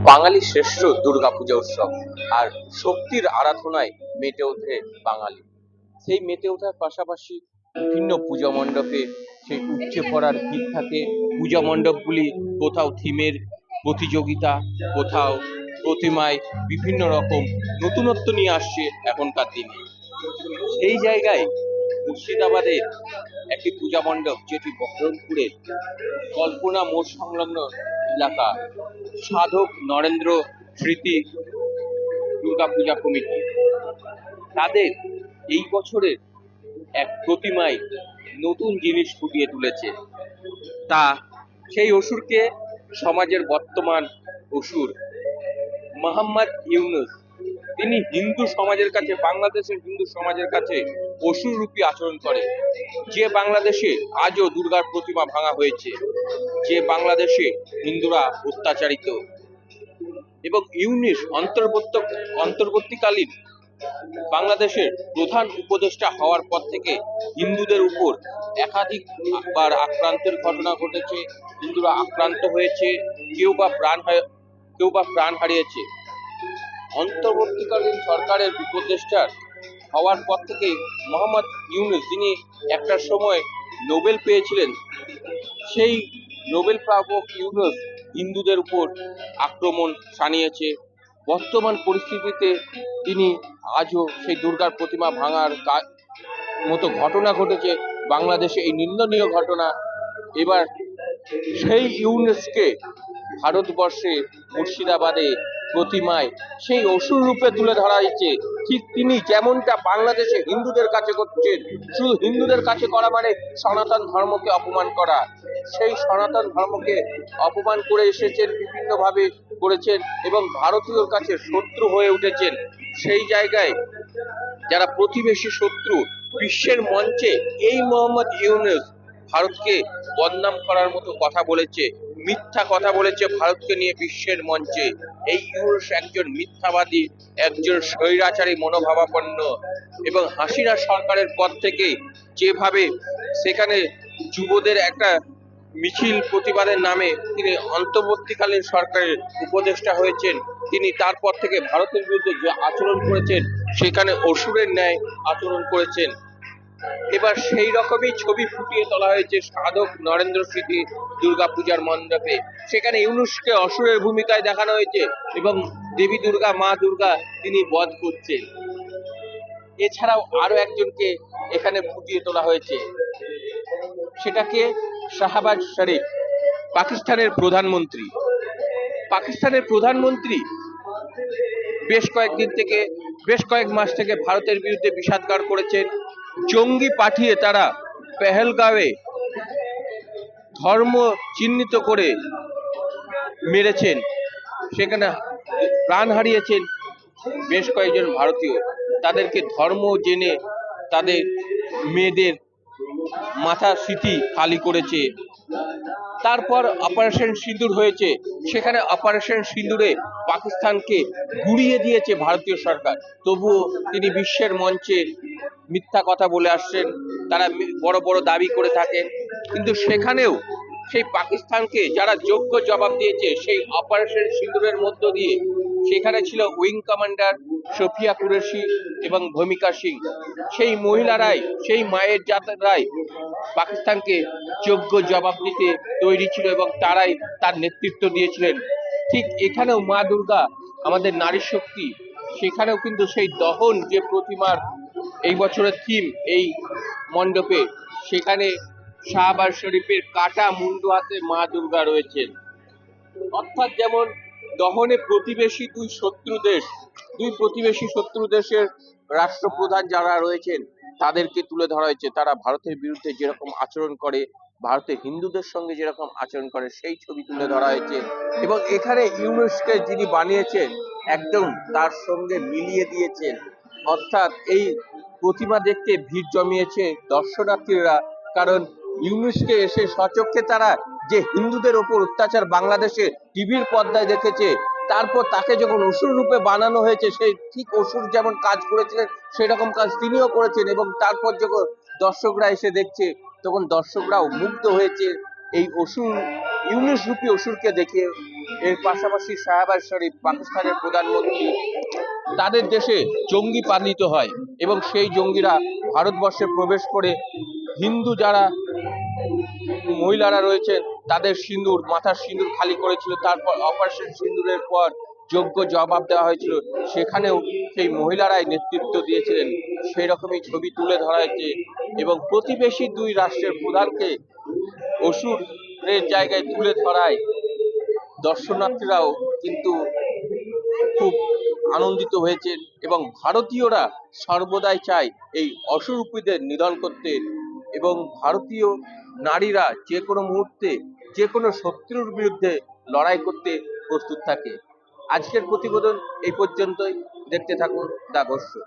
বাঙালি শ্রেষ্ঠ দুর্গাপূজা উৎসব আর শক্তির আরাধনায় মেতে ওঠে বাঙালি। সেই মেতে ওঠার পাশাপাশি বিভিন্ন পূজা মণ্ডপে সেই উপচে পড়ার ভিড় থাকে। পূজা মণ্ডপগুলি কোথাও থিমের প্রতিযোগিতা, কোথাও প্রতিমায় বিভিন্ন রকম নতুনত্ব নিয়ে আসছে এখনকার দিনে। সেই জায়গায় মুর্শিদাবাদের একটি পূজা মণ্ডপ, যেটি বহরমপুরের কল্পনা মোড় সংলগ্ন এলাকা, সাধক নরেন্দ্র স্মৃতি দুর্গাপূজা কমিটি, তাদের এই বছরের এক প্রতিমায় নতুন জিনিস ফুটিয়ে তুলেছে। তা সেই অসুরকে সমাজের বর্তমান অসুর মোহাম্মদ ইউনুস, তিনি হিন্দু সমাজের কাছে, বাংলাদেশের হিন্দু সমাজের কাছে অসুর রূপী আচরণ করে। যে বাংলাদেশে আজও দুর্গার প্রতিমা ভাঙা হয়েছে, যে বাংলাদেশে হিন্দুরা অত্যাচারিত, এবং ইউনুস অন্তর্বর্তীকালীন বাংলাদেশের প্রধান উপদেষ্টা হওয়ার পর থেকে হিন্দুদের উপর একাধিকবার আক্রান্তের ঘটনা ঘটেছে। হিন্দুরা আক্রান্ত হয়েছে, কেউ বা প্রাণ হারিয়েছে। অন্তর্বর্তীকালীন সরকারের উপদেষ্টা হওয়ার পর থেকে মোহাম্মদ ইউনুস, যিনি একটা সময় নোবেল পেয়েছিলেন, সেই নোবেল প্রাপক ইউনুস হিন্দুদের উপর আক্রমণ শানিয়েছে। বর্তমান পরিস্থিতিতে তিনি আজও সেই দুর্গার প্রতিমা ভাঙার মতো ঘটনা ঘটেছে বাংলাদেশে, এই নিন্দনীয় ঘটনা। এবার সেই ইউনুসকে ভারতবর্ষে মুর্শিদাবাদে প্রতিমায় সেই অসুর রূপে তুলে ধরা হয়েছে। ঠিক তিনি যেমনটা বাংলাদেশে হিন্দুদের কাছে করছেন, শুধু হিন্দুদের কাছে করা মানে সনাতন ধর্মকে অপমান করা। সেই সনাতন ধর্মকে অপমান করে এসেছেন, বিভিন্নভাবে করেছেন এবং ভারতীয়র কাছে শত্রু হয়ে উঠেছেন। সেই জায়গায় যারা প্রতিবেশী শত্রু, বিশ্বের মঞ্চে এই মোহাম্মদ ইউনুস ভারতকে বদনাম করার মতো কথা বলেছে, মিথ্যা কথা বলেছে ভারতকে নিয়ে বিশ্বের মঞ্চে। এই ইউনুস একজন মিথ্যাবাদী, একজন স্বৈরাচারী মনোভাবাপন্ন, এবং হাসিনা সরকারের পর থেকে যেভাবে সেখানে যুবদের একটা মিছিল প্রতিবাদের নামে তিনি অন্তর্বর্তীকালীন সরকারের উপদেষ্টা হয়েছেন, তিনি তারপর থেকে ভারতের বিরুদ্ধে যে আচরণ করেছেন, সেখানে অসুরের ন্যায় আচরণ করেছেন। এবার সেই রকমই ছবি ফুটিয়ে তোলা হয়েছে সাধক নরেন্দ্র স্মৃতি দুর্গাপূজার মণ্ডপে। সেখানে ইউনুসকে অসুরের ভূমিকায় দেখানো হয়েছে এবং দেবী দুর্গা, মা দুর্গা তিনি বধ করছেন। এছাড়াও আরো একজনকে এখানে ফুটিয়ে তোলা হয়েছে, সেটাকে শাহবাজ শরীফ, পাকিস্তানের প্রধানমন্ত্রী বেশ কয়েক মাস থেকে ভারতের বিরুদ্ধে বিষাদগার করেছেন। জঙ্গি পাঠিয়ে তারা পেহেলগাঁওয়ে ধর্ম চিহ্নিত করে মেরেছেন, সেখানে প্রাণ হারিয়েছেন বেশ কয়েকজন ভারতীয়। তাদেরকে ধর্ম জেনে তাদের মেয়েদের মাথা স্মৃতি খালি করেছে। তারপর অপারেশন সিঁদুর হয়েছে, সেখানে অপারেশন সিঁদুরে পাকিস্তানকে গুড়িয়ে দিয়েছে ভারতীয় সরকার। তবুও তিনি বিশ্বের মঞ্চে মিথ্যা কথা বলে আসছেন, তারা বড় বড় দাবি করে থাকেন, কিন্তু সেখানেও সেই পাকিস্তানকে যারা যোগ্য জবাব দিয়েছে সেই অপারেশন সিঁদুরের মধ্য দিয়ে, সেখানে ছিল উইং কমান্ডার সফিয়া কুরেশি এবং ভূমিকা সিং। সেই মহিলারাই, সেই মায়ের জাতরাই পাকিস্তানকে যোগ্য জবাব দিতে তৈরি ছিল এবং তারাই তার নেতৃত্ব দিয়েছিলেন। ঠিক এখানেও মা দুর্গা আমাদের নারী শক্তি, সেখানেও কিন্তু সেই দহন যে প্রতিমার এই বছরের থিম এই মণ্ডপে, সেখানে শাহবাজ শরীফের কাটা মুন্ডু হাতে মা দুর্গা রয়েছেন। অর্থাৎ যেমন দহনে দুই প্রতিবেশী শত্রু দেশের রাষ্ট্রপ্রধান যারা রয়েছেন তাদেরকে তুলে ধরা হয়েছে। তারা ভারতের বিরুদ্ধে যেরকম আচরণ করে, ভারতের হিন্দুদের সঙ্গে যেরকম আচরণ করে, সেই ছবি তুলে ধরা হয়েছে। এবং এখানে ইউনুসকে যিনি বানিয়েছেন একদম তার সঙ্গে মিলিয়ে দিয়েছেন। অর্থাৎ এই প্রতিমা দেখতে ভিড় জমিয়েছে দর্শনার্থীরা, কারণ ইউনুসকে এসে স্বচক্ষে তারা যে হিন্দুদের ওপর অত্যাচার বাংলাদেশে টিভির পর্দায় দেখেছে, তারপর তাকে যখন অসুর রূপে বানানো হয়েছে, সেই ঠিক অসুর যেমন কাজ করেছিলেন সেরকম কাজ তিনিও করেছেন। এবং তারপর যখন দর্শকরা এসে দেখছে, তখন দর্শকরাও মুগ্ধ হয়েছে এই অসুর, ইউনুস রূপী অসুরকে দেখে। এর পাশাপাশি শাহবাজ শরীফ পাকিস্তানের প্রধানমন্ত্রী, তাদের দেশে জঙ্গি পালিত হয় এবং সেই জঙ্গিরা ভারতবর্ষে প্রবেশ করে হিন্দু যারা মহিলারা রয়েছেন তাদের সিঁদুর, মাথার সিঁদুর খালি করেছিল। তারপর অপারেশন সিঁদুরের পর যোগ্য জবাব দেওয়া হয়েছিল, সেখানেও সেই মহিলারাই নেতৃত্ব দিয়েছিলেন। সেই রকমই ছবি তুলে ধরা হয়েছে এবং প্রতিবেশী দুই রাষ্ট্রের প্রধানকে অসুরের জায়গায় তুলে ধরায় দর্শনার্থীরাও কিন্তু খুব আনন্দিত হয়েছেন এবং ভারতীয়রা সর্বদাই চায় এই অসুরূপীদের নিধন করতে এবং ভারতীয় নারীরা যে কোনো মুহূর্তে যে কোনো শত্রুর বিরুদ্ধে লড়াই করতে প্রস্তুত থাকে। আজকের প্রতিবেদন এই পর্যন্তই। দেখতে থাকুন দ্য ঘোষ শো।